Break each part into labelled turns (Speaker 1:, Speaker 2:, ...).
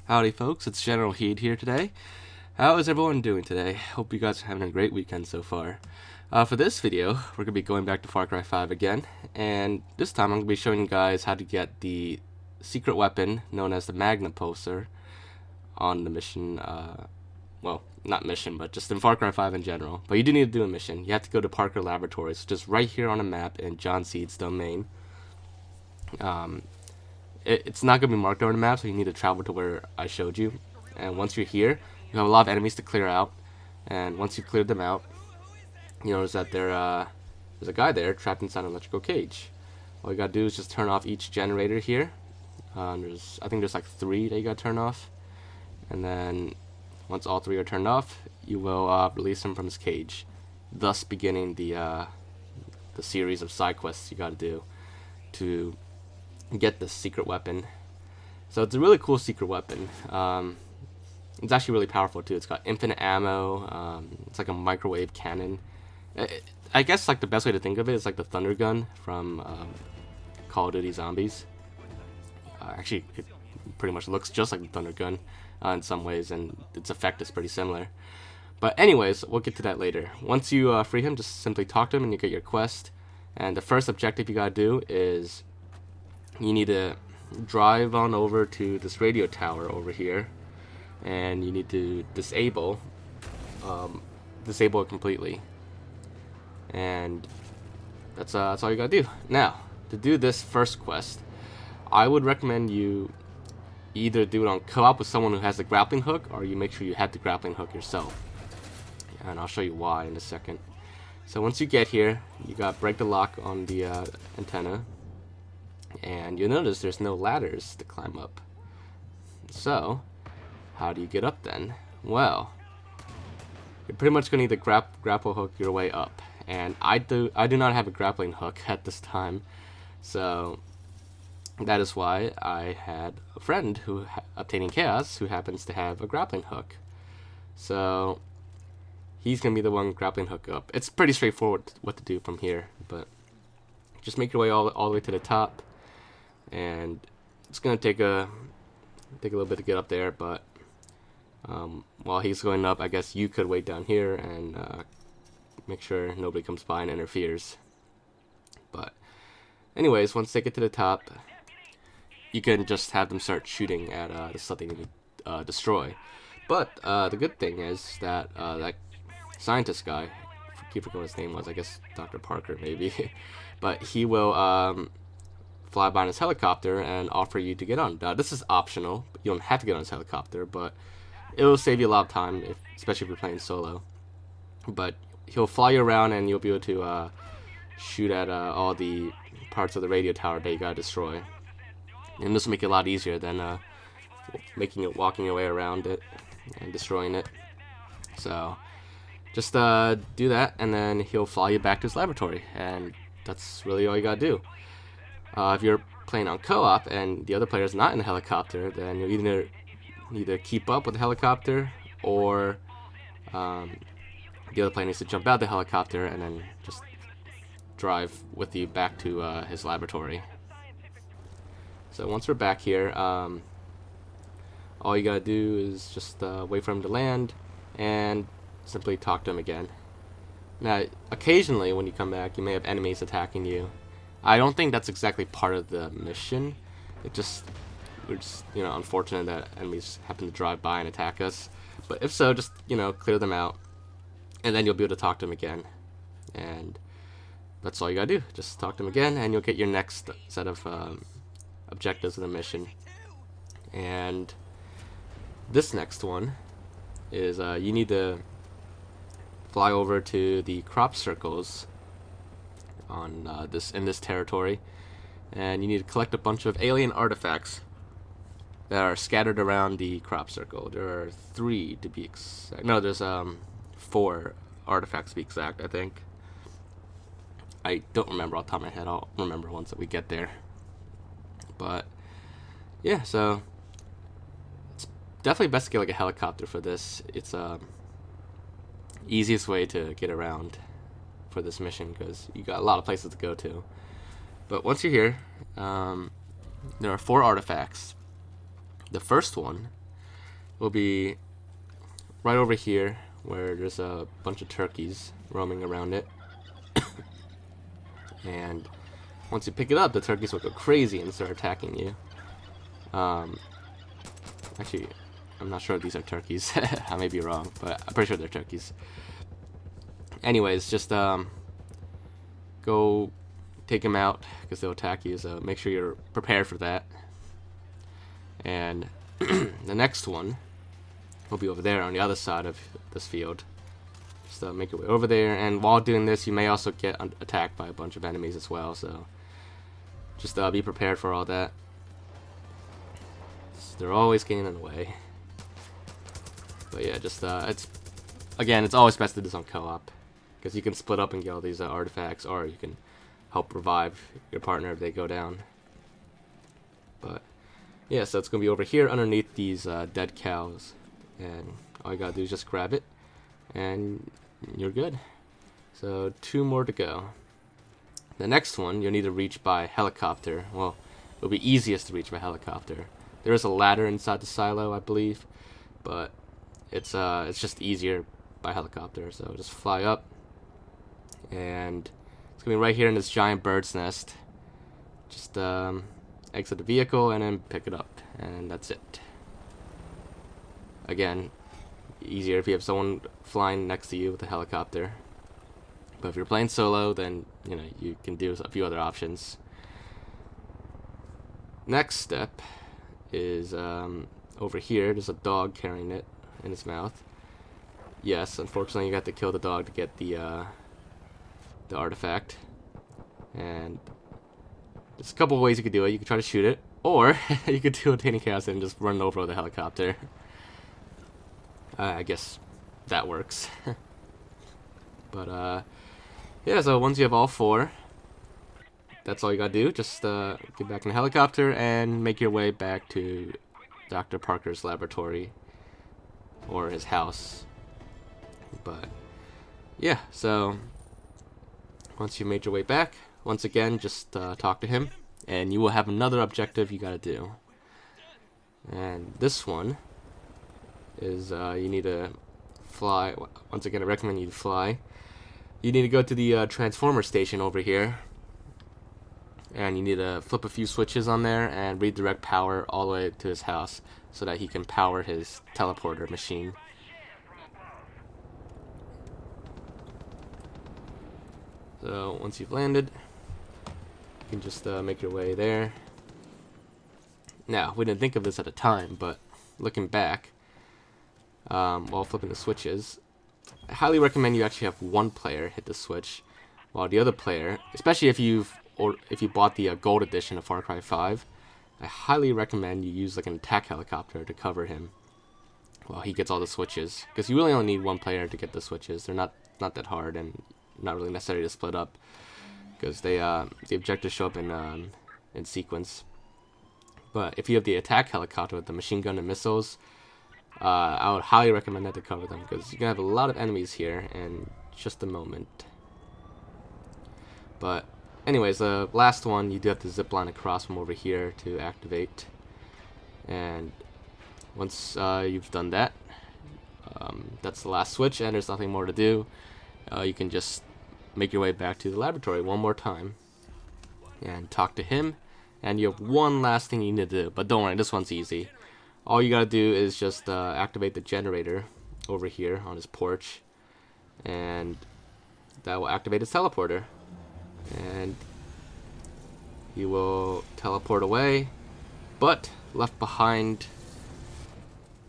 Speaker 1: Howdy folks, it's Generalkidd here today. How is everyone doing today? Hope you guys are having a great weekend so far. For this video, we're going to be going back to Far Cry 5 again, and this time I'm going to be showing you guys how to get the secret weapon known as the Magnopulser on the mission, well, not mission, but just in Far Cry 5 in general. But you do need to do a mission. You have to go to Parker Laboratories, just right here on the map in John Seed's domain. It's not going to be marked on the map, so you need to travel to where I showed you. And once you're here, you have a lot of enemies to clear out. And once you've cleared them out, you notice that there's a guy there trapped inside an electrical cage. All you got to do is just turn off each generator here. I think there's like 3 that you got to turn off. And then once all 3 are turned off, you will release him from his cage, thus beginning the series of side quests you got to do to get this secret weapon. So it's a really cool secret weapon. It's actually really powerful too. It's got infinite ammo. It's like a microwave cannon. I guess like the best way to think of it is like the thunder gun from Call of Duty Zombies. Actually, it pretty much looks just like the thunder gun in some ways, and its effect is pretty similar. But anyways, we'll get to that later. Once you free him, just simply talk to him and you get your quest. And the first objective you gotta do is you need to drive on over to this radio tower over here, and you need to disable it completely. And that's all you gotta do. Now, to do this first quest, I would recommend you either do it on co-op with someone who has the grappling hook, or you make sure you have the grappling hook yourself. And I'll show you why in a second. So once you get here, you gotta break the lock on the antenna. And you'll notice there's no ladders to climb up. So, how do you get up then? Well, you're pretty much going to need to grapple hook your way up. And I do not have a grappling hook at this time. So, that is why I had a friend who, Obtaining Chaos, who happens to have a grappling hook. So, he's going to be the one grappling hook up. It's pretty straightforward what to do from here. But just make your way all the way to the top. And it's gonna take a little bit to get up there, but while he's going up, I guess you could wait down here and make sure nobody comes by and interferes. But anyways, once they get to the top, you can just have them start shooting at the stuff they need to destroy. But the good thing is that that scientist guy, I keep forgetting what his name was, I guess Dr. Parker maybe, but he will fly by on his helicopter and offer you to get on. This is optional. You don't have to get on his helicopter, but it will save you a lot of time, especially if you're playing solo. But he'll fly you around and you'll be able to shoot at all the parts of the radio tower that you gotta destroy. And this will make it a lot easier than walking your way around it and destroying it. So just do that, and then he'll fly you back to his laboratory, and that's really all you gotta do. If you're playing on co-op and the other player is not in the helicopter, then you'll either keep up with the helicopter, or the other player needs to jump out the helicopter and then just drive with you back to his laboratory. So once we're back here, all you gotta do is just wait for him to land and simply talk to him again. Now, occasionally when you come back, you may have enemies attacking you. I don't think that's exactly part of the mission. We're just unfortunate that enemies happen to drive by and attack us. But if so, just clear them out, and then you'll be able to talk to them again. And that's all you gotta do. Just talk to them again, and you'll get your next set of objectives of the mission. And this next one is you need to fly over to the crop circles on in this territory, and you need to collect a bunch of alien artifacts that are scattered around the crop circle. There are 3 to be exact. No, there's 4 artifacts to be exact, I think. I don't remember off the top of my head. I'll remember once that we get there. But yeah, so it's definitely best to get like a helicopter for this. It's easiest way to get around for this mission, because you got a lot of places to go to. But once you're here, there are 4 artifacts. The first one will be right over here where there's a bunch of turkeys roaming around it. And once you pick it up, the turkeys will go crazy and start attacking you. Actually, I'm not sure if these are turkeys. I may be wrong, but I'm pretty sure they're turkeys. Anyways, just go take them out because they'll attack you, so make sure you're prepared for that. And the next one will be over there on the other side of this field. Just make your way over there, and while doing this, you may also get attacked by a bunch of enemies as well, so just be prepared for all that. They're always getting in the way. But yeah, just it's always best to do this on co-op, because you can split up and get all these artifacts, or you can help revive your partner if they go down. But yeah, so it's gonna be over here underneath these dead cows, and all you gotta do is just grab it, and you're good. So 2 more to go. The next one you'll need to reach by helicopter. Well, it'll be easiest to reach by helicopter. There is a ladder inside the silo, I believe, but it's just easier by helicopter. So just fly up, and it's gonna be right here in this giant bird's nest. Just exit the vehicle and then pick it up, and that's it. Again, easier if you have someone flying next to you with a helicopter. But if you're playing solo, then you can do a few other options. Next step is over here. There's a dog carrying it in his mouth. Yes, unfortunately, you got to kill the dog to get the artifact. And there's a couple of ways you could do it. You could try to shoot it, or you could do a Tiny Chaos and just run over with a helicopter. I guess that works. But yeah, so once you have all 4, that's all you gotta do. Just get back in the helicopter and make your way back to Dr. Parker's laboratory or his house. But yeah, so once you made your way back, once again, just talk to him, and you will have another objective you gotta do. And this one is you need to fly. Once again, I recommend you to fly. You need to go to the transformer station over here, and you need to flip a few switches on there and redirect power all the way to his house so that he can power his teleporter machine. So once you've landed, you can just make your way there. Now, we didn't think of this at the time, but looking back, while flipping the switches, I highly recommend you actually have one player hit the switch, while the other player, especially if you bought the gold edition of Far Cry 5, I highly recommend you use like an attack helicopter to cover him while he gets all the switches, because you really only need one player to get the switches. They're not that hard and not really necessary to split up, because the objectives show up in sequence. But if you have the attack helicopter with the machine gun and missiles, I would highly recommend that to cover them, because you're going to have a lot of enemies here in just a moment. But anyways, the last one, you do have to zip line across from over here to activate. And once you've done that, that's the last switch, and there's nothing more to do. You can just make your way back to the laboratory one more time and talk to him, and you have one last thing you need to do. But don't worry, this one's easy. All you gotta do is just activate the generator over here on his porch, and that will activate his teleporter, and he will teleport away, but left behind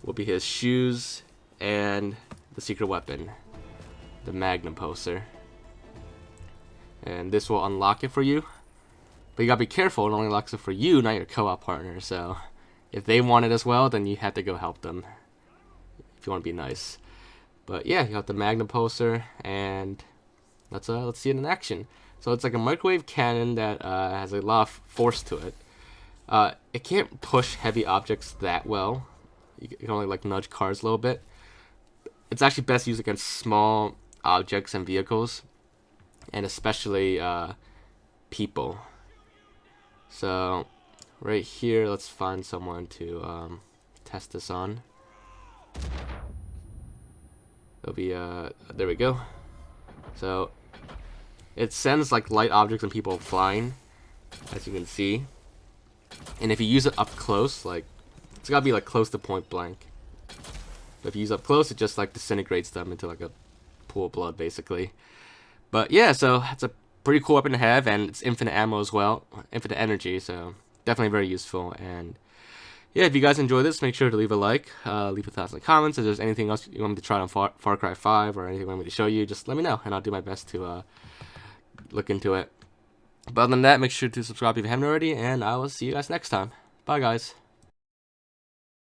Speaker 1: will be his shoes and the secret weapon, the Magnopulser. And this will unlock it for you, but you gotta be careful, it only unlocks it for you, not your co-op partner. So if they want it as well, then you have to go help them if you want to be nice. But yeah, you got the Magnopulser, and let's see it in action. So it's like a microwave cannon that has a lot of force to it. It can't push heavy objects that well. You can only like nudge cars a little bit. It's actually best used against small objects and vehicles, and especially people. So right here, let's find someone to test this on. It'll be there we go. So it sends like light objects and people flying, as you can see. And if you use it up close, like it's gotta be like close to point blank. But if you use it up close, it just like disintegrates them into like a pool of blood, basically. But yeah, so it's a pretty cool weapon to have, and it's infinite ammo as well, infinite energy. So definitely very useful. And yeah, if you guys enjoy this, make sure to leave a like, leave a thoughts in the comments. If there's anything else you want me to try on Far Cry 5 or anything you want me to show you, just let me know, and I'll do my best to look into it. But other than that, make sure to subscribe if you haven't already, and I will see you guys next time. Bye, guys.